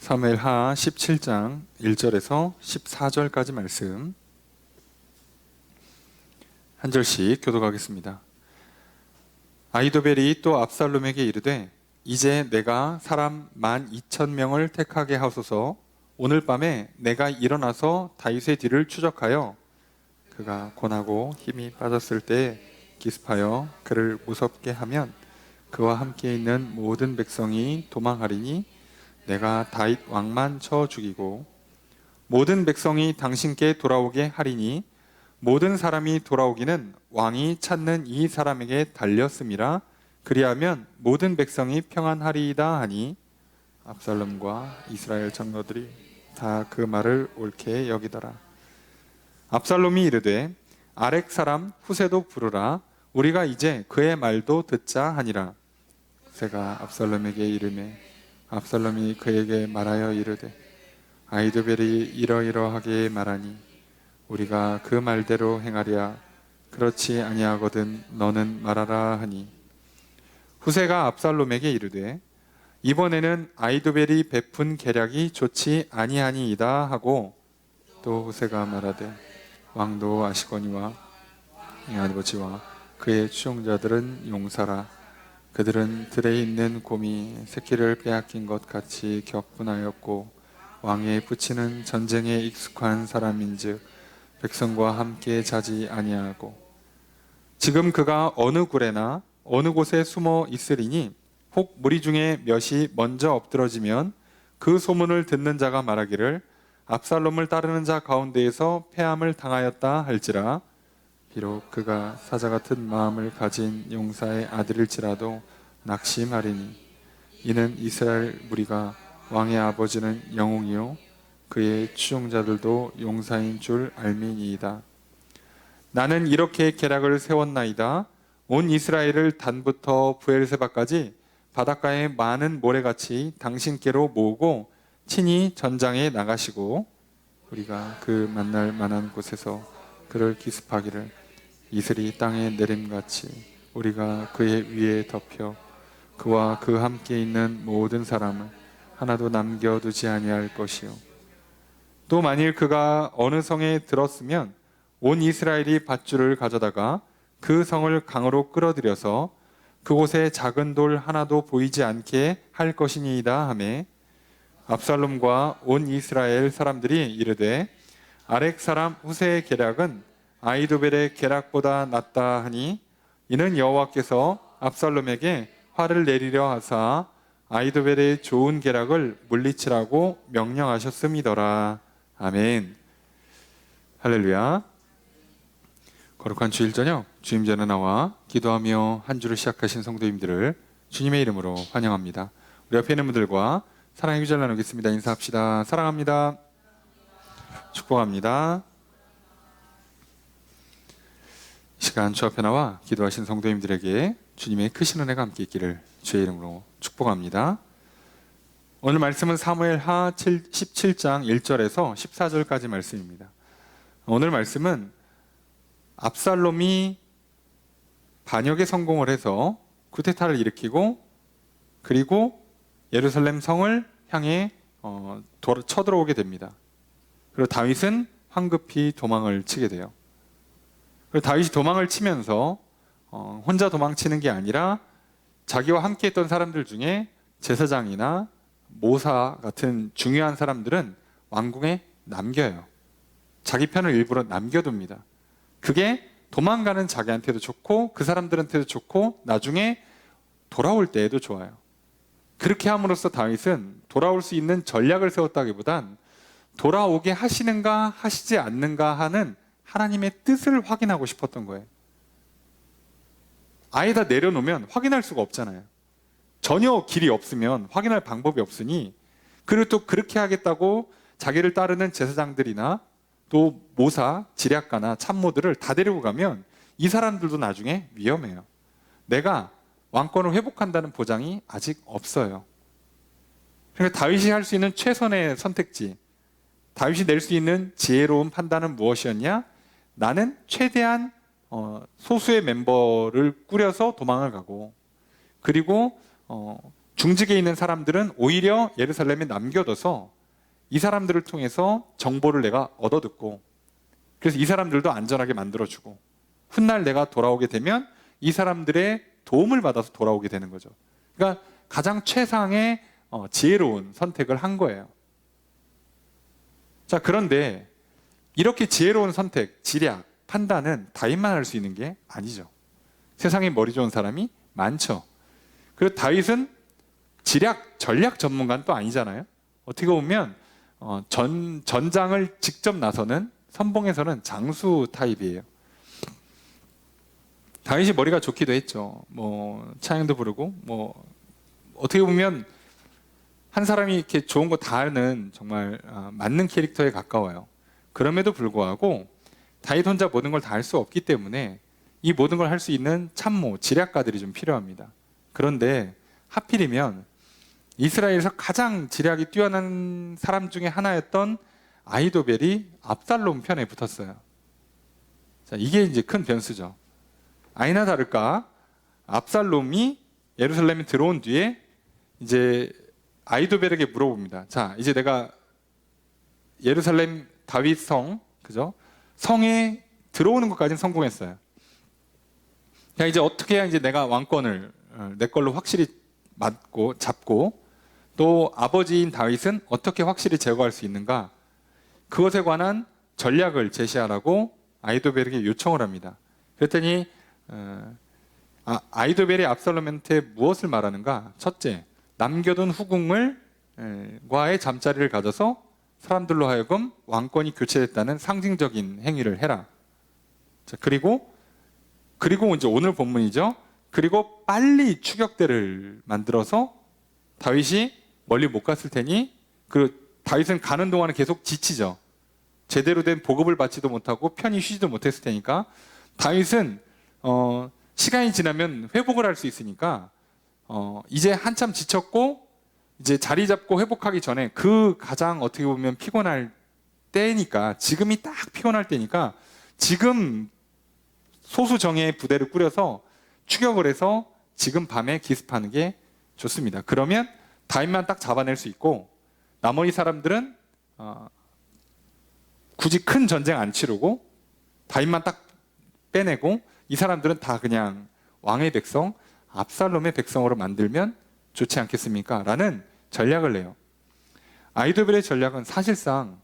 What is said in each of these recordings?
사무엘하 17장 1절에서 14절까지 말씀 한 절씩 교독하겠습니다. 아히도벨이 또 압살롬에게 이르되 이제 내가 사람 12,000명을 택하게 하소서. 오늘 밤에 내가 일어나서 다윗의 뒤를 추적하여 그가 고나고 힘이 빠졌을 때 기습하여 그를 무섭게 하면 그와 함께 있는 모든 백성이 도망하리니 내가 다윗 왕만 쳐 죽이고 모든 백성이 당신께 돌아오게 하리니 모든 사람이 돌아오기는 왕이 찾는 이 사람에게 달렸음이라. 그리하면 모든 백성이 평안하리이다 하니 압살롬과 이스라엘 장로들이 다 그 말을 옳게 여기더라. 압살롬이 이르되 아렉 사람 후세도 부르라. 우리가 이제 그의 말도 듣자 하니라. 후세가 압살롬에게 이르매 압살롬이 그에게 말하여 이르되 아히도벨이 이러이러하게 말하니 우리가 그 말대로 행하랴. 그렇지 아니하거든 너는 말하라 하니 후세가 압살롬에게 이르되 이번에는 아히도벨이 베푼 계략이 좋지 아니하니이다 하고 또 후세가 말하되 왕도 아시거니와 이 아버지와 그의 추종자들은 용사라. 그들은 들에 있는 곰이 새끼를 빼앗긴 것 같이 격분하였고 왕에 붙이는 전쟁에 익숙한 사람인즉 백성과 함께 자지 아니하고 지금 그가 어느 굴에나 어느 곳에 숨어 있으리니 혹 무리 중에 몇이 먼저 엎드러지면 그 소문을 듣는 자가 말하기를 압살롬을 따르는 자 가운데에서 패함을 당하였다 할지라. 비록 그가 사자 같은 마음을 가진 용사의 아들일지라도 낙심하리니 이는 이스라엘 무리가 왕의 아버지는 영웅이요 그의 추종자들도 용사인 줄 알미니이다. 나는 이렇게 계략을 세웠나이다. 온 이스라엘을 단부터 부엘세바까지 바닷가의 많은 모래같이 당신께로 모으고 친히 전장에 나가시고 우리가 그 만날 만한 곳에서 그를 기습하기를 이슬이 땅에 내림같이 우리가 그의 위에 덮여 그와 그 함께 있는 모든 사람을 하나도 남겨두지 아니할 것이요 또 만일 그가 어느 성에 들었으면 온 이스라엘이 밧줄을 가져다가 그 성을 강으로 끌어들여서 그곳에 작은 돌 하나도 보이지 않게 할 것이니이다 하매 압살롬과 온 이스라엘 사람들이 이르되 아렉 사람 후세의 계략은 아히도벨의 계략보다 낫다 하니 이는 여호와께서 압살롬에게 화를 내리려 하사 아히도벨의 좋은 계략을 물리치라고 명령하셨음이더라. 아멘. 할렐루야. 거룩한 주일 저녁 주님 전에 나와 기도하며 한 주를 시작하신 성도님들을 주님의 이름으로 환영합니다. 우리 옆에 있는 분들과 사랑의 기절 나누겠습니다. 인사합시다. 사랑합니다. 축복합니다. 이 시간 주 앞에 나와 기도하신 성도님들에게 주님의 크신 은혜가 함께 있기를 주의 이름으로 축복합니다. 오늘 말씀은 사무엘하 17장 1절에서 14절까지 말씀입니다. 오늘 말씀은 압살롬이 반역에 성공을 해서 쿠데타를 일으키고 그리고 예루살렘 성을 향해 쳐들어오게 됩니다. 그리고 다윗은 황급히 도망을 치게 돼요. 그리고 다윗이 도망을 치면서 혼자 도망치는 게 아니라 자기와 함께 했던 사람들 중에 제사장이나 모사 같은 중요한 사람들은 왕궁에 남겨요. 자기 편을 일부러 남겨둡니다. 그게 도망가는 자기한테도 좋고 그 사람들한테도 좋고 나중에 돌아올 때에도 좋아요. 그렇게 함으로써 다윗은 돌아올 수 있는 전략을 세웠다기보단 돌아오게 하시는가 하시지 않는가 하는 하나님의 뜻을 확인하고 싶었던 거예요. 아예 다 내려놓으면 확인할 수가 없잖아요. 전혀 길이 없으면 확인할 방법이 없으니 그리고 또 그렇게 하겠다고 자기를 따르는 제사장들이나 또 모사, 지략가나 참모들을 다 데리고 가면 이 사람들도 나중에 위험해요. 내가 왕권을 회복한다는 보장이 아직 없어요. 그러니까 다윗이 할 수 있는 최선의 선택지, 다윗이 낼 수 있는 지혜로운 판단은 무엇이었냐? 나는 최대한 소수의 멤버를 꾸려서 도망을 가고 그리고 중직에 있는 사람들은 오히려 예루살렘에 남겨둬서 이 사람들을 통해서 정보를 내가 얻어듣고, 그래서 이 사람들도 안전하게 만들어주고, 훗날 내가 돌아오게 되면 이 사람들의 도움을 받아서 돌아오게 되는 거죠. 그러니까 가장 최상의 지혜로운 선택을 한 거예요. 자, 그런데 이렇게 지혜로운 선택, 지략, 판단은 다윗만 할 수 있는 게 아니죠. 세상에 머리 좋은 사람이 많죠. 그리고 다윗은 지략, 전략 전문가는 또 아니잖아요. 어떻게 보면 전장을 직접 나서는, 선봉에서는 장수 타입이에요. 다윗이 머리가 좋기도 했죠. 뭐 찬양도 부르고, 뭐 어떻게 보면 한 사람이 이렇게 좋은 거 다 하는 정말 맞는 캐릭터에 가까워요. 그럼에도 불구하고 다윗 혼자 모든 걸 다 할 수 없기 때문에 이 모든 걸 할 수 있는 참모, 지략가들이 좀 필요합니다. 그런데 하필이면 이스라엘에서 가장 지략이 뛰어난 사람 중에 하나였던 아히도벨이 압살롬 편에 붙었어요. 자, 이게 이제 큰 변수죠. 아니나 다를까 압살롬이 예루살렘에 들어온 뒤에 이제 아히도벨에게 물어봅니다. 자, 이제 내가 예루살렘 다윗 성, 그죠? 성에 들어오는 것까지는 성공했어요. 야, 이제 어떻게 해야 이제 내가 왕권을 내 걸로 확실히 잡고, 또 아버지인 다윗은 어떻게 확실히 제거할 수 있는가? 그것에 관한 전략을 제시하라고 아히도벨에게 요청을 합니다. 그랬더니 아히도벨이 압살롬한테 무엇을 말하는가? 첫째, 남겨둔 후궁을 과의 잠자리를 가져서 사람들로 하여금 왕권이 교체됐다는 상징적인 행위를 해라. 자, 그리고 이제 오늘 본문이죠. 그리고 빨리 추격대를 만들어서 다윗이 멀리 못 갔을 테니, 다윗은 가는 동안은 계속 지치죠. 제대로 된 보급을 받지도 못하고 편히 쉬지도 못했을 테니까 다윗은 시간이 지나면 회복을 할 수 있으니까 이제 한참 지쳤고 이제 자리 잡고 회복하기 전에 가장 어떻게 보면 피곤할 때니까, 지금이 딱 피곤할 때니까 지금 소수정예의 부대를 꾸려서 추격을 해서 지금 밤에 기습하는 게 좋습니다. 그러면 다윗만 딱 잡아낼 수 있고 나머지 사람들은 굳이 큰 전쟁 안 치르고 다윗만 딱 빼내고 이 사람들은 다 그냥 왕의 백성, 압살롬의 백성으로 만들면 좋지 않겠습니까? 라는 전략을 내요. 아히도벨의 전략은 사실상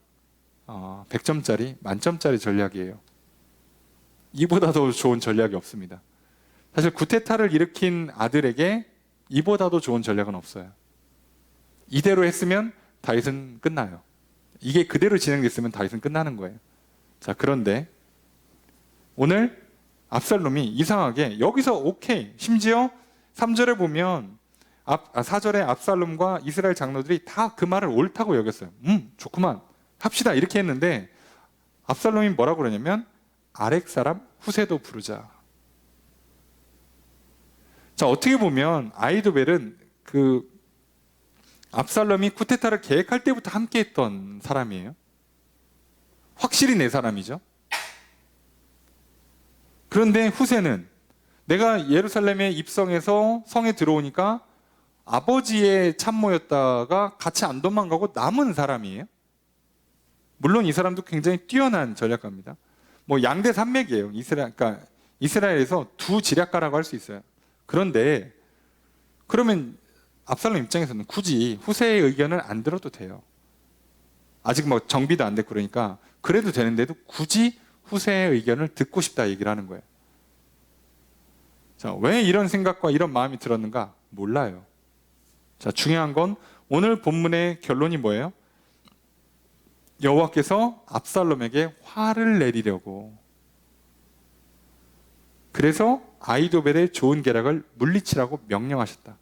100점짜리, 만점짜리 전략이에요. 이보다도 좋은 전략이 없습니다. 사실 구테타를 일으킨 아들에게 이보다도 좋은 전략은 없어요. 이대로 했으면 다윗은 끝나요. 이게 그대로 진행됐으면 다윗은 끝나는 거예요. 자, 그런데 오늘 압살롬이 이상하게 여기서 오케이, 심지어 3절에 보면 4절에 압살롬과 이스라엘 장로들이 다 그 말을 옳다고 여겼어요. 좋구만, 합시다, 이렇게 했는데 압살롬이 뭐라고 그러냐면 아렉 사람 후세도 부르자. 자, 어떻게 보면 아히도벨은 압살롬이 쿠데타를 계획할 때부터 함께 했던 사람이에요. 확실히 내 사람이죠. 그런데 후세는 내가 예루살렘에 입성해서 성에 들어오니까 아버지의 참모였다가 같이 안 도망가고 남은 사람이에요. 물론 이 사람도 굉장히 뛰어난 전략가입니다. 뭐 양대 산맥이에요. 그러니까 이스라엘에서 두 지략가라고 할 수 있어요. 그런데 그러면 압살롬 입장에서는 굳이 후세의 의견을 안 들어도 돼요. 아직 뭐 정비도 안 됐고 그러니까 그래도 되는데도 굳이 후세의 의견을 듣고 싶다 얘기를 하는 거예요. 자, 왜 이런 생각과 이런 마음이 들었는가? 몰라요. 자, 중요한 건 오늘 본문의 결론이 뭐예요? 여호와께서 압살롬에게 화를 내리려고, 그래서 아히도벨의 좋은 계략을 물리치라고 명령하셨다.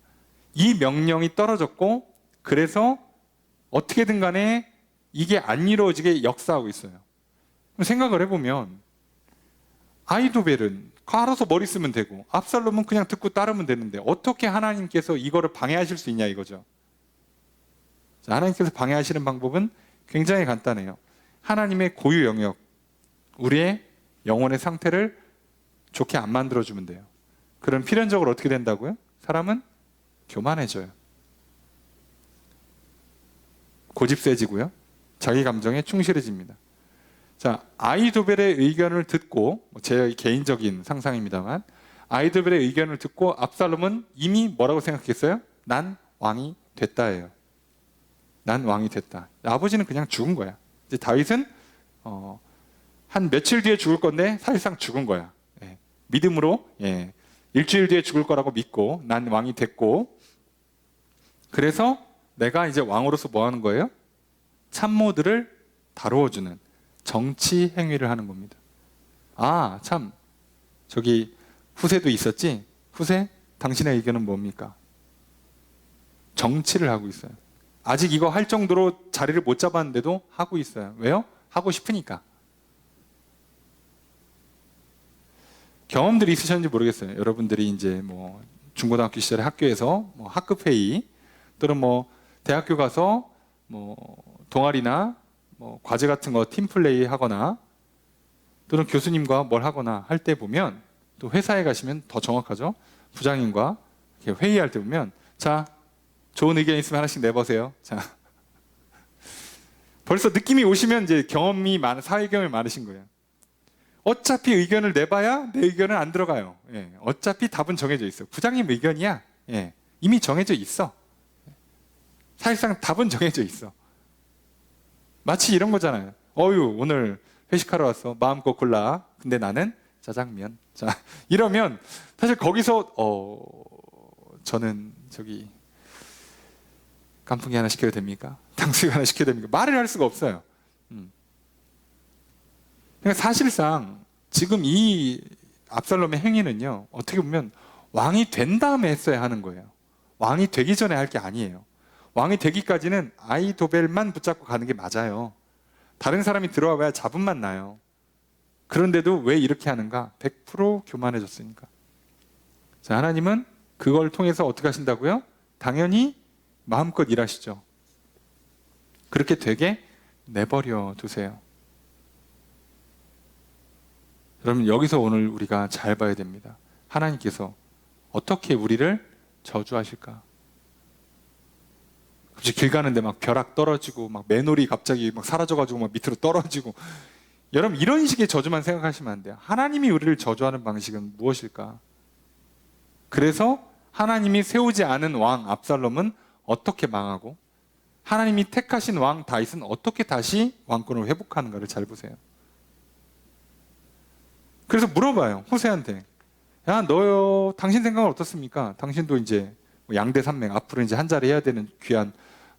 이 명령이 떨어졌고, 그래서 어떻게든 간에 이게 안 이루어지게 역사하고 있어요. 생각을 해보면 아히도벨은 알아서 머리 쓰면 되고 압살롬은 그냥 듣고 따르면 되는데 어떻게 하나님께서 이거를 방해하실 수 있냐 이거죠. 자, 하나님께서 방해하시는 방법은 굉장히 간단해요. 하나님의 고유 영역, 우리의 영혼의 상태를 좋게 안 만들어주면 돼요. 그럼 필연적으로 어떻게 된다고요? 사람은 교만해져요. 고집 세지고요. 자기 감정에 충실해집니다. 자, 아히도벨의 의견을 듣고, 제 개인적인 상상입니다만, 아히도벨의 의견을 듣고 압살롬은 이미 뭐라고 생각했어요? 난 왕이 됐다예요. 난 왕이 됐다. 아버지는 그냥 죽은 거야. 이제 다윗은 한 며칠 뒤에 죽을 건데 사실상 죽은 거야. 예. 믿음으로 일주일 뒤에 죽을 거라고 믿고 난 왕이 됐고, 그래서 내가 이제 왕으로서 뭐 하는 거예요? 참모들을 다루어주는 정치 행위를 하는 겁니다. 아, 참, 저기 후세도 있었지? 후세, 당신의 의견은 뭡니까? 정치를 하고 있어요. 아직 이거 할 정도로 자리를 못 잡았는데도 하고 있어요. 왜요? 하고 싶으니까. 경험들이 있으셨는지 모르겠어요. 여러분들이 이제 뭐 중고등학교 시절에 학교에서 뭐 학급 회의 또는 뭐 대학교 가서 뭐 동아리나 뭐 과제 같은 거 팀플레이 하거나 또는 교수님과 뭘 하거나 할 때 보면, 또 회사에 가시면 더 정확하죠. 부장님과 이렇게 회의할 때 보면, 자, 좋은 의견 있으면 하나씩 내보세요. 자, 벌써 느낌이 오시면 이제 경험이 많은, 사회 경험이 많으신 거예요. 어차피 의견을 내봐야 내 의견은 안 들어가요. 예, 어차피 답은 정해져 있어. 부장님 의견이야. 예, 이미 정해져 있어. 사실상 답은 정해져 있어. 마치 이런 거잖아요. 어유, 오늘 회식하러 왔어. 마음껏 골라. 근데 나는 짜장면. 자, 이러면 사실 거기서 저는 저기 깐풍기 하나 시켜도 됩니까? 탕수육 하나 시켜도 됩니까? 말을 할 수가 없어요. 그러니까 사실상 지금 이 압살롬의 행위는요, 어떻게 보면 왕이 된 다음에 했어야 하는 거예요. 왕이 되기 전에 할 게 아니에요. 왕이 되기까지는 아히도벨만 붙잡고 가는 게 맞아요. 다른 사람이 들어와봐야 잡음만 나요. 그런데도 왜 이렇게 하는가? 100% 교만해졌으니까. 자, 하나님은 그걸 통해서 어떻게 하신다고요? 당연히 마음껏 일하시죠. 그렇게 되게 내버려 두세요. 여러분, 여기서 오늘 우리가 잘 봐야 됩니다. 하나님께서 어떻게 우리를 저주하실까? 갑자기 길 가는데 막 벼락 떨어지고, 막 매놀이 갑자기 막 사라져가지고 막 밑으로 떨어지고. 여러분, 이런 식의 저주만 생각하시면 안 돼요. 하나님이 우리를 저주하는 방식은 무엇일까? 그래서 하나님이 세우지 않은 왕 압살롬은 어떻게 망하고, 하나님이 택하신 왕 다윗은 어떻게 다시 왕권을 회복하는가를 잘 보세요. 그래서 물어봐요, 후세한테. 야, 너요, 당신 생각은 어떻습니까? 당신도 이제 양대 산맥, 앞으로 이제 한 자리 해야 되는 귀한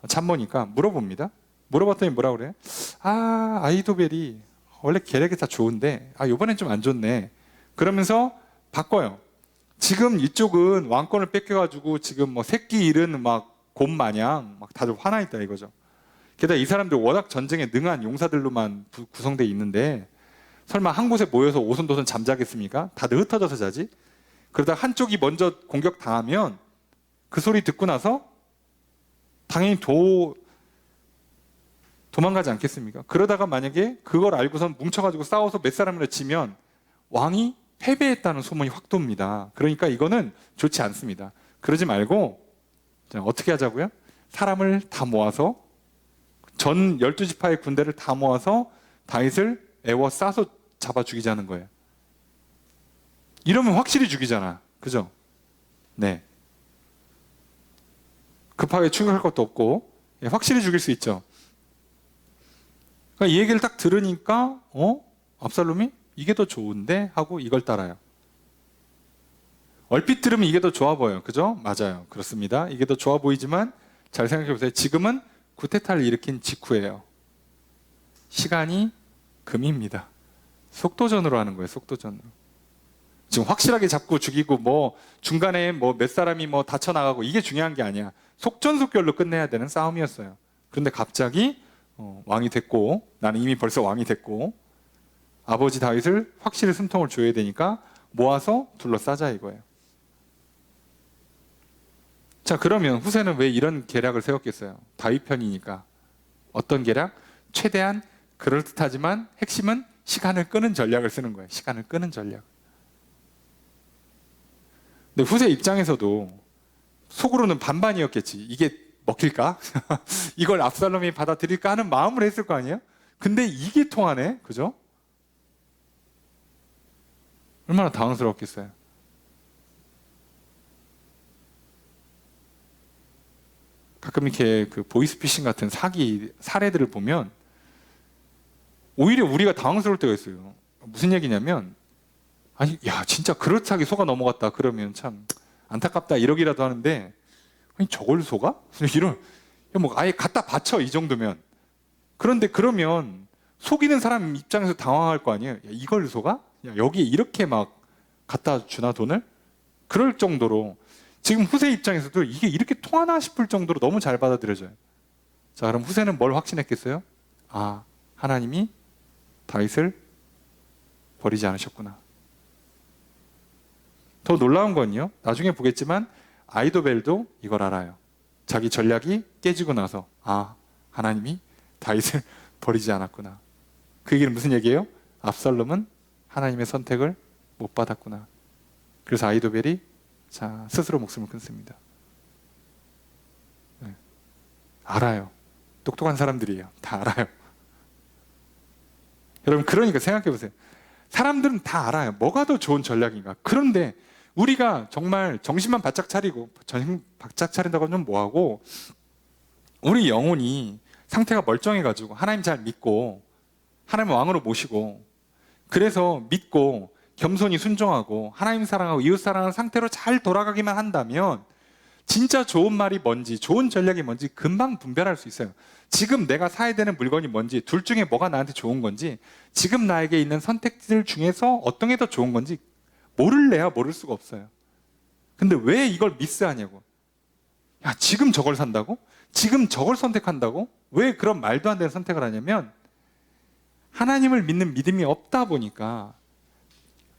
참모니까 물어봅니다. 물어봤더니 뭐라 그래? 아, 아히도벨이 원래 계략이 다 좋은데, 이번엔 좀 안 좋네. 그러면서 바꿔요. 지금 이쪽은 왕권을 뺏겨가지고 지금 뭐 새끼 잃은 막 곰 마냥 막 다들 화나 있다 이거죠. 게다가 이 사람들 워낙 전쟁에 능한 용사들로만 구성되어 있는데, 설마 한 곳에 모여서 오손도손 잠자겠습니까? 다들 흩어져서 자지? 그러다 한쪽이 먼저 공격 당하면 그 소리 듣고 나서 당연히 도망가지 않겠습니까? 그러다가 만약에 그걸 알고선 뭉쳐가지고 싸워서 몇 사람이나 지면 왕이 패배했다는 소문이 확 돕니다. 그러니까 이거는 좋지 않습니다. 그러지 말고 어떻게 하자고요? 사람을 다 모아서, 전 12지파의 군대를 다 모아서 다윗을 애워싸서 잡아 죽이자는 거예요. 이러면 확실히 죽이잖아. 그죠? 네. 급하게 추격할 것도 없고, 확실히 죽일 수 있죠. 그러니까 이 얘기를 딱 들으니까 압살롬이 이게 더 좋은데 하고 이걸 따라요. 얼핏 들으면 이게 더 좋아 보여요. 그죠? 맞아요. 그렇습니다. 이게 더 좋아 보이지만 잘 생각해 보세요. 지금은 쿠데타를 일으킨 직후예요. 시간이 금입니다. 속도전으로 하는 거예요. 속도전으로. 지금 확실하게 잡고 죽이고 뭐 중간에 뭐 몇 사람이 뭐 다쳐나가고 이게 중요한 게 아니야. 속전속결로 끝내야 되는 싸움이었어요. 그런데 갑자기 왕이 됐고, 나는 이미 벌써 왕이 됐고, 아버지 다윗을 확실히 숨통을 줘야 되니까 모아서 둘러싸자 이거예요. 자, 그러면 후세는 왜 이런 계략을 세웠겠어요? 다윗 편이니까. 어떤 계략? 최대한 그럴듯하지만 핵심은 시간을 끄는 전략을 쓰는 거예요. 시간을 끄는 전략. 근데 후세 입장에서도 속으로는 반반이었겠지. 이게 먹힐까? 이걸 압살롬이 받아들일까 하는 마음을 했을 거 아니에요? 근데 이게 통하네, 그죠? 얼마나 당황스럽겠어요. 가끔 이렇게 그 보이스피싱 같은 사기 사례들을 보면 오히려 우리가 당황스러울 때가 있어요. 무슨 얘기냐면, 아니, 야, 진짜 그렇게 속아 넘어갔다. 그러면 참 안타깝다. 이러기라도 하는데, 아니, 저걸 속아? 이런, 뭐 아예 갖다 바쳐, 이 정도면. 그런데 그러면 속이는 사람 입장에서 당황할 거 아니에요. 야, 이걸 속아? 야, 여기에 이렇게 막 갖다 주나, 돈을? 그럴 정도로 지금 후세 입장에서도 이게 이렇게 통하나 싶을 정도로 너무 잘 받아들여져요. 자, 그럼 후세는 뭘 확신했겠어요? 아, 하나님이 다윗을 버리지 않으셨구나. 더 놀라운 건요, 나중에 보겠지만 아이도벨도 이걸 알아요. 자기 전략이 깨지고 나서, 아, 하나님이 다윗을 버리지 않았구나. 그 얘기는 무슨 얘기예요? 압살롬은 하나님의 선택을 못 받았구나. 그래서 아이도벨이 자, 스스로 목숨을 끊습니다. 네. 알아요. 똑똑한 사람들이에요. 다 알아요. 여러분, 그러니까 생각해 보세요. 사람들은 다 알아요. 뭐가 더 좋은 전략인가. 그런데 우리가 정말 정신만 바짝 차리고, 정신 바짝 차린다고 하면 뭐하고, 우리 영혼이 상태가 멀쩡해가지고 하나님 잘 믿고 하나님 왕으로 모시고, 그래서 믿고 겸손히 순종하고 하나님 사랑하고 이웃 사랑하는 상태로 잘 돌아가기만 한다면 진짜 좋은 말이 뭔지, 좋은 전략이 뭔지 금방 분별할 수 있어요. 지금 내가 사야 되는 물건이 뭔지, 둘 중에 뭐가 나한테 좋은 건지, 지금 나에게 있는 선택지들 중에서 어떤 게 더 좋은 건지 모를래야 모를 수가 없어요. 근데 왜 이걸 미스하냐고. 야, 지금 저걸 산다고? 지금 저걸 선택한다고? 왜 그런 말도 안 되는 선택을 하냐면, 하나님을 믿는 믿음이 없다 보니까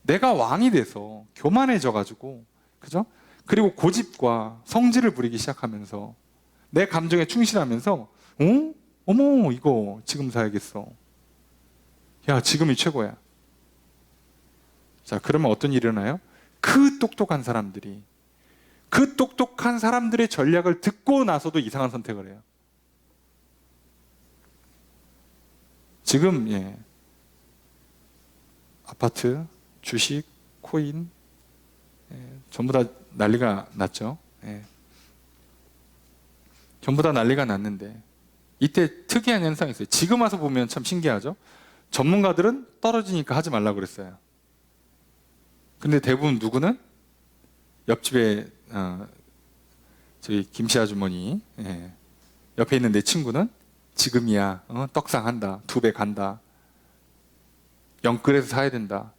내가 왕이 돼서 교만해져가지고, 그죠? 그리고 고집과 성질을 부리기 시작하면서 내 감정에 충실하면서, 어? 어머, 이거 지금 사야겠어. 야, 지금이 최고야. 자, 그러면 어떤 일이 일어나요? 그 똑똑한 사람들이, 그 똑똑한 사람들의 전략을 듣고 나서도 이상한 선택을 해요. 지금, 예, 아파트, 주식, 코인, 예, 전부 다 난리가 났죠. 예. 전부 다 난리가 났는데, 이때 특이한 현상이 있어요. 지금 와서 보면 참 신기하죠. 전문가들은 떨어지니까 하지 말라고 그랬어요. 근데 대부분 누구는? 옆집에 저희 김씨 아주머니, 예, 옆에 있는 내 친구는 지금이야, 떡상 한다, 2배 간다, 영끌에서 사야 된다.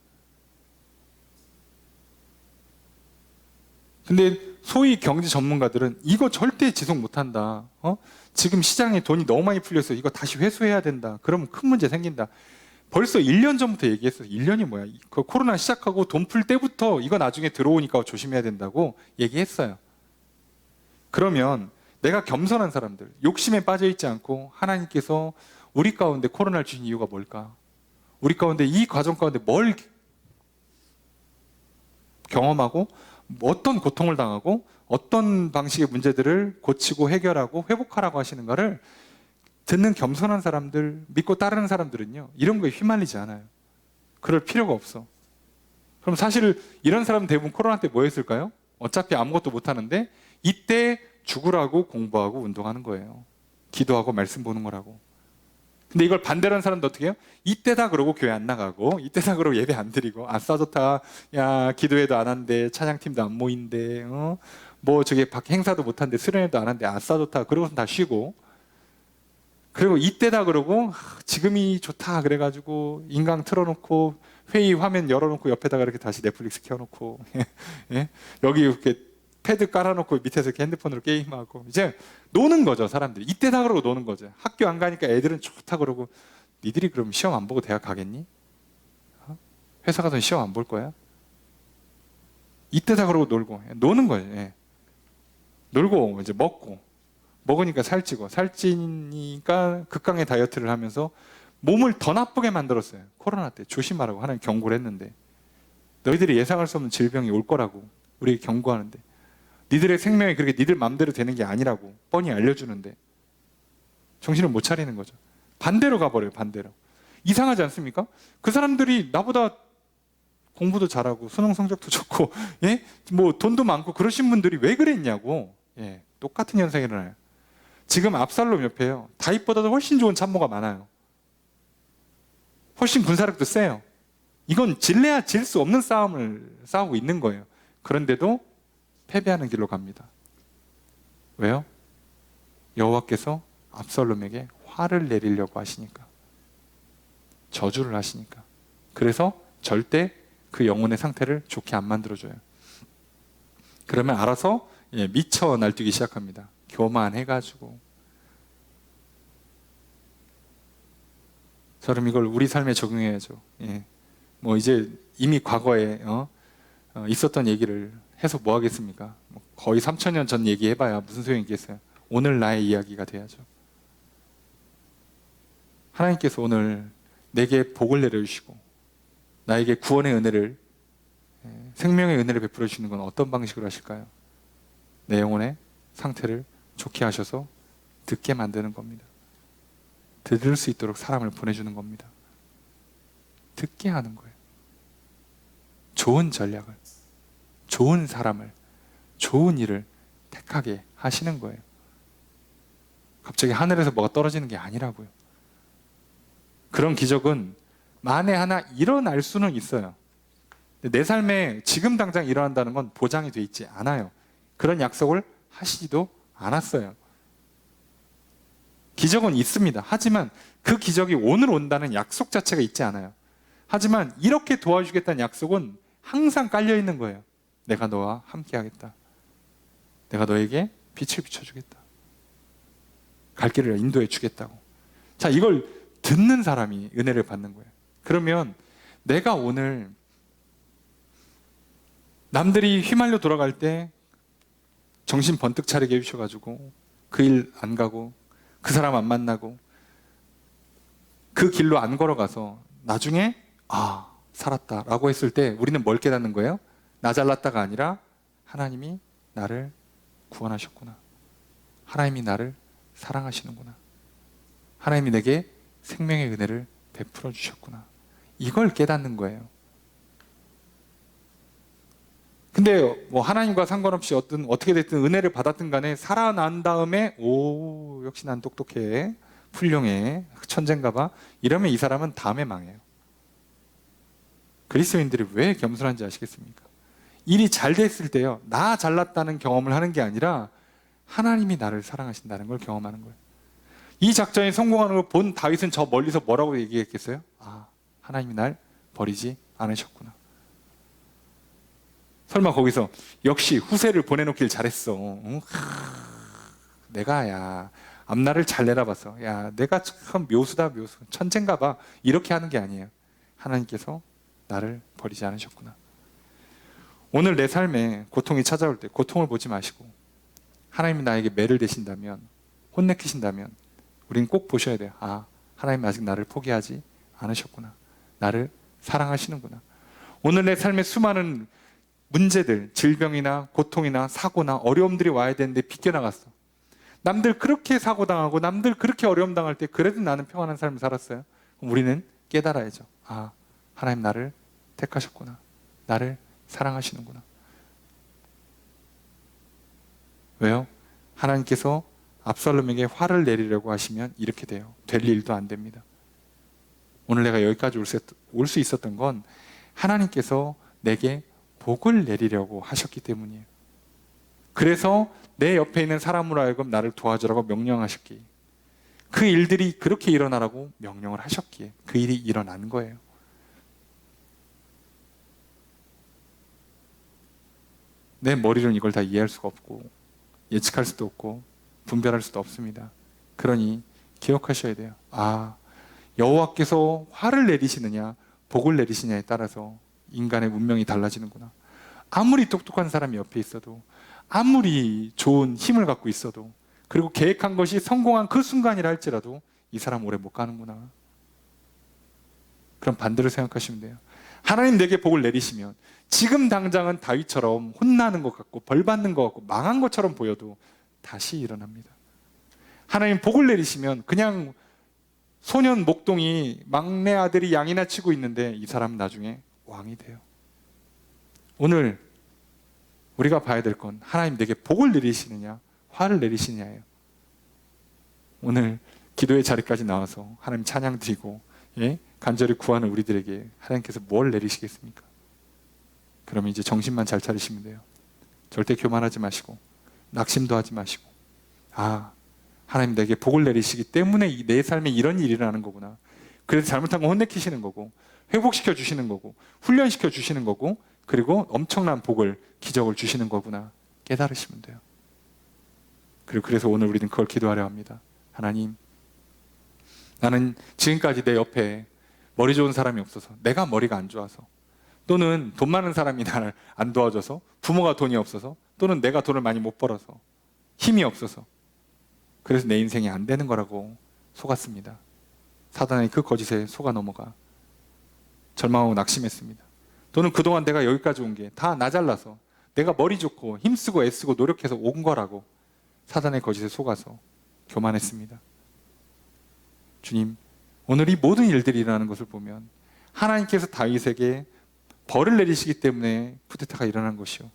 근데 소위 경제 전문가들은 이거 절대 지속 못한다. 지금 시장에 돈이 너무 많이 풀려서 이거 다시 회수해야 된다. 그러면 큰 문제 생긴다. 벌써 1년 전부터 얘기했어요. 1년이 뭐야? 그 코로나 시작하고 돈 풀 때부터 이거 나중에 들어오니까 조심해야 된다고 얘기했어요. 그러면 내가 겸손한 사람들, 욕심에 빠져 있지 않고 하나님께서 우리 가운데 코로나를 주신 이유가 뭘까? 우리 가운데 이 과정 가운데 뭘 경험하고 어떤 고통을 당하고 어떤 방식의 문제들을 고치고 해결하고 회복하라고 하시는가를 듣는 겸손한 사람들, 믿고 따르는 사람들은요, 이런 거에 휘말리지 않아요. 그럴 필요가 없어. 그럼 사실 이런 사람은 대부분 코로나 때 뭐 했을까요? 어차피 아무것도 못 하는데 이때 죽으라고 공부하고 운동하는 거예요. 기도하고 말씀 보는 거라고. 근데 이걸 반대로 하는 사람도 어떻게 해요? 이때다 그러고 교회 안 나가고, 이때다 그러고 예배 안 드리고, 아싸 좋다, 야, 기도회도 안 한대, 찬양팀도 안 모인대, 뭐 저기 밖 행사도 못 한대, 수련회도 안 한대, 아싸 좋다, 그러고선 다 쉬고, 그리고 이때다 그러고 지금이 좋다 그래가지고 인강 틀어놓고 회의 화면 열어놓고 옆에다가 이렇게 다시 넷플릭스 켜놓고 예? 여기 이렇게 패드 깔아놓고 밑에서 이렇게 핸드폰으로 게임하고 이제 노는 거죠. 사람들이 이때다 그러고 노는 거죠. 학교 안 가니까 애들은 좋다 그러고, 니들이 그럼 시험 안 보고 대학 가겠니? 회사 가서 시험 안 볼 거야? 이때다 그러고 놀고 노는 거예요. 예. 놀고 이제 먹으니까 살찌고, 살찌니까 극강의 다이어트를 하면서 몸을 더 나쁘게 만들었어요. 코로나 때 조심하라고 하나님 경고를 했는데, 너희들이 예상할 수 없는 질병이 올 거라고 우리에게 경고하는데 니들의 생명이 그렇게 니들 마음대로 되는 게 아니라고 뻔히 알려주는데 정신을 못 차리는 거죠. 반대로 가버려요. 반대로. 이상하지 않습니까? 그 사람들이 나보다 공부도 잘하고 수능 성적도 좋고 예? 뭐 돈도 많고 그러신 분들이 왜 그랬냐고. 예, 똑같은 현상이 일어나요. 지금 압살롬 옆에요. 다윗보다도 훨씬 좋은 참모가 많아요. 훨씬 군사력도 세요. 이건 질래야 질 수 없는 싸움을 싸우고 있는 거예요. 그런데도 패배하는 길로 갑니다. 왜요? 여호와께서 압살롬에게 화를 내리려고 하시니까. 저주를 하시니까. 그래서 절대 그 영혼의 상태를 좋게 안 만들어줘요. 그러면 알아서 미쳐 날뛰기 시작합니다. 교만해가지고. 저럼 이걸 우리 삶에 적용해야죠. 예. 뭐 이제 이미 과거에 있었던 얘기를 해서 뭐 하겠습니까? 거의 3000년 전 얘기해봐야 무슨 소용이 있겠어요. 오늘 나의 이야기가 돼야죠. 하나님께서 오늘 내게 복을 내려주시고 나에게 구원의 은혜를, 생명의 은혜를 베풀어 주시는 건 어떤 방식으로 하실까요? 내 영혼의 상태를 좋게 하셔서 듣게 만드는 겁니다. 들을 수 있도록 사람을 보내주는 겁니다. 듣게 하는 거예요. 좋은 전략을, 좋은 사람을, 좋은 일을 택하게 하시는 거예요. 갑자기 하늘에서 뭐가 떨어지는 게 아니라고요. 그런 기적은 만에 하나 일어날 수는 있어요. 내 삶에 지금 당장 일어난다는 건 보장이 돼 있지 않아요. 그런 약속을 하시지도 않았어요. 기적은 있습니다. 하지만 그 기적이 오늘 온다는 약속 자체가 있지 않아요. 하지만 이렇게 도와주겠다는 약속은 항상 깔려 있는 거예요. 내가 너와 함께 하겠다. 내가 너에게 빛을 비춰주겠다. 갈 길을 인도해 주겠다고. 자, 이걸 듣는 사람이 은혜를 받는 거예요. 그러면 내가 오늘 남들이 휘말려 돌아갈 때 정신 번뜩 차리게 해주셔가지고 그 일 안 가고 그 사람 안 만나고 그 길로 안 걸어가서 나중에 살았다라고 했을 때 우리는 뭘 깨닫는 거예요? 나 잘났다가 아니라 하나님이 나를 구원하셨구나. 하나님이 나를 사랑하시는구나. 하나님이 내게 생명의 은혜를 베풀어 주셨구나. 이걸 깨닫는 거예요. 근데 뭐 하나님과 상관없이 어떻게 됐든 은혜를 받았든 간에 살아난 다음에 역시 난 똑똑해, 훌륭해, 천재인가 봐, 이러면 이 사람은 다음에 망해요. 그리스도인들이 왜 겸손한지 아시겠습니까? 일이 잘 됐을 때요, 나 잘났다는 경험을 하는 게 아니라 하나님이 나를 사랑하신다는 걸 경험하는 거예요. 이 작전이 성공하는 걸 본 다윗은 저 멀리서 뭐라고 얘기했겠어요? 하나님이 날 버리지 않으셨구나. 설마 거기서 역시 후세를 보내놓길 잘했어. 내가 앞날을 잘 내다봐서 내가 참 묘수다 묘수, 천재인가 봐, 이렇게 하는 게 아니에요. 하나님께서 나를 버리지 않으셨구나. 오늘 내 삶에 고통이 찾아올 때 고통을 보지 마시고 하나님이 나에게 매를 대신다면, 혼내키신다면 우리는 꼭 보셔야 돼요. 하나님 아직 나를 포기하지 않으셨구나. 나를 사랑하시는구나. 오늘 내 삶에 수많은 문제들, 질병이나 고통이나 사고나 어려움들이 와야 되는데 비껴나갔어. 남들 그렇게 사고당하고 남들 그렇게 어려움 당할 때 그래도 나는 평안한 삶을 살았어요. 그럼 우리는 깨달아야죠. 하나님 나를 택하셨구나. 나를 사랑하시는구나. 왜요? 하나님께서 압살롬에게 화를 내리려고 하시면 이렇게 돼요. 될 일도 안 됩니다. 오늘 내가 여기까지 올 수 있었던 건 하나님께서 내게 복을 내리려고 하셨기 때문이에요. 그래서 내 옆에 있는 사람으로 하여금 나를 도와주라고 명령하셨기에, 그 일들이 그렇게 일어나라고 명령을 하셨기에 그 일이 일어난 거예요. 내 머리로는 이걸 다 이해할 수가 없고 예측할 수도 없고 분별할 수도 없습니다. 그러니 기억하셔야 돼요. 여호와께서 화를 내리시느냐 복을 내리시냐에 따라서 인간의 운명이 달라지는구나. 아무리 똑똑한 사람이 옆에 있어도, 아무리 좋은 힘을 갖고 있어도, 그리고 계획한 것이 성공한 그 순간이라 할지라도 이 사람 오래 못 가는구나. 그럼 반대로 생각하시면 돼요. 하나님 내게 복을 내리시면 지금 당장은 다윗처럼 혼나는 것 같고 벌 받는 것 같고 망한 것처럼 보여도 다시 일어납니다. 하나님 복을 내리시면 그냥 소년 목동이 막내 아들이 양이나 치고 있는데 이 사람은 나중에 왕이 돼요. 오늘 우리가 봐야 될 건 하나님 내게 복을 내리시느냐 화를 내리시느냐예요. 오늘 기도의 자리까지 나와서 하나님 찬양 드리고 간절히 구하는 우리들에게 하나님께서 뭘 내리시겠습니까? 그러면 이제 정신만 잘 차리시면 돼요. 절대 교만하지 마시고 낙심도 하지 마시고 하나님 내게 복을 내리시기 때문에 내 삶에 이런 일이 일어나는 거구나. 그래서 잘못한 거 혼내키시는 거고 회복시켜 주시는 거고 훈련시켜 주시는 거고 그리고 엄청난 복을 기적을 주시는 거구나 깨달으시면 돼요. 그리고 그래서 오늘 우리는 그걸 기도하려 합니다. 하나님, 나는 지금까지 내 옆에 머리 좋은 사람이 없어서 내가 머리가 안 좋아서 또는 돈 많은 사람이 나를 안 도와줘서 부모가 돈이 없어서 또는 내가 돈을 많이 못 벌어서 힘이 없어서 그래서 내 인생이 안 되는 거라고 속았습니다. 사단의 그 거짓에 속아 넘어가 절망하고 낙심했습니다. 또는 그동안 내가 여기까지 온 게 다 나 잘라서 내가 머리 좋고 힘쓰고 애쓰고 노력해서 온 거라고 사단의 거짓에 속아서 교만했습니다. 주님, 오늘 이 모든 일들이 일어나는 것을 보면 하나님께서 다윗에게 벌을 내리시기 때문에 쿠데타가 일어난 것이요,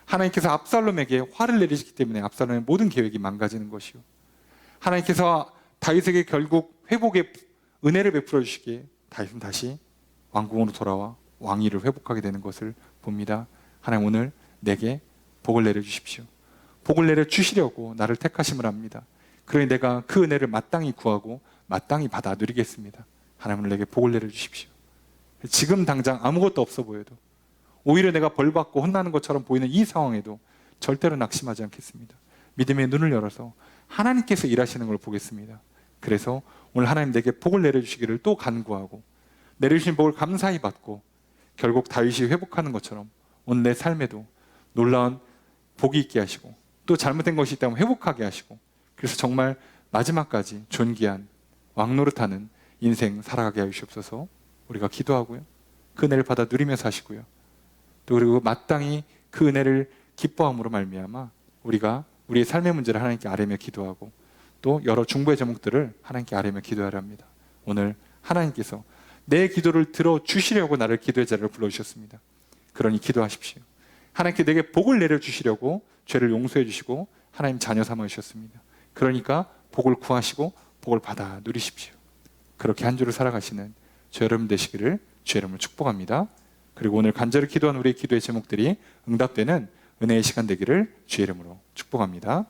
하나님께서 압살롬에게 화를 내리시기 때문에 압살롬의 모든 계획이 망가지는 것이요, 하나님께서 다윗에게 결국 회복의 은혜를 베풀어 주시기에 다윗은 다시 왕궁으로 돌아와 왕위를 회복하게 되는 것을 봅니다. 하나님, 오늘 내게 복을 내려주십시오. 복을 내려주시려고 나를 택하심을 합니다. 그러니 내가 그 은혜를 마땅히 구하고 마땅히 받아 누리겠습니다. 하나님, 오늘 내게 복을 내려주십시오. 지금 당장 아무것도 없어 보여도 오히려 내가 벌받고 혼나는 것처럼 보이는 이 상황에도 절대로 낙심하지 않겠습니다. 믿음의 눈을 열어서 하나님께서 일하시는 걸 보겠습니다. 그래서 오늘 하나님 내게 복을 내려주시기를 또 간구하고 내려주신 복을 감사히 받고 결국 다윗이 회복하는 것처럼 오늘 내 삶에도 놀라운 복이 있게 하시고 또 잘못된 것이 있다면 회복하게 하시고 그래서 정말 마지막까지 존귀한 왕노릇하는 인생 살아가게 하시옵소서. 우리가 기도하고요, 그 은혜를 받아 누리며 사시고요, 또 그리고 마땅히 그 은혜를 기뻐함으로 말미암아 우리가 우리의 삶의 문제를 하나님께 아뢰며 기도하고 또 여러 중보의 제목들을 하나님께 아뢰며 기도하려 합니다. 오늘 하나님께서 내 기도를 들어주시려고 나를 기도의 자리를 불러주셨습니다. 그러니 기도하십시오. 하나님께 내게 복을 내려주시려고 죄를 용서해 주시고 하나님 자녀 삼아주셨습니다. 그러니까 복을 구하시고 복을 받아 누리십시오. 그렇게 한 주를 살아가시는 저 여러분 되시기를 주의 이름으로 축복합니다. 그리고 오늘 간절히 기도한 우리의 기도의 제목들이 응답되는 은혜의 시간 되기를 주의 이름으로 축복합니다.